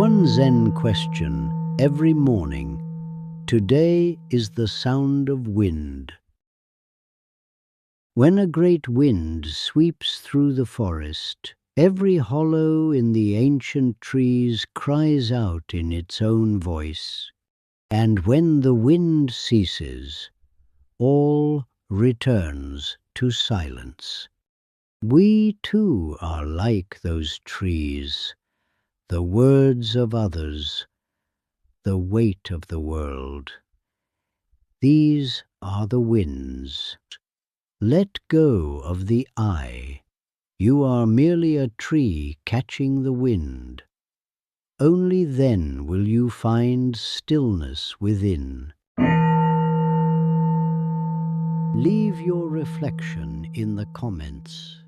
One Zen question every morning. Today is the sound of wind. When a great wind sweeps through the forest, every hollow in the ancient trees cries out in its own voice. And when the wind ceases, all returns to silence. We too are like those trees, the words of others, the weight of the world. These are the winds. Let go of the I. You are merely a tree catching the wind. Only then will you find stillness within. Leave your reflection in the comments.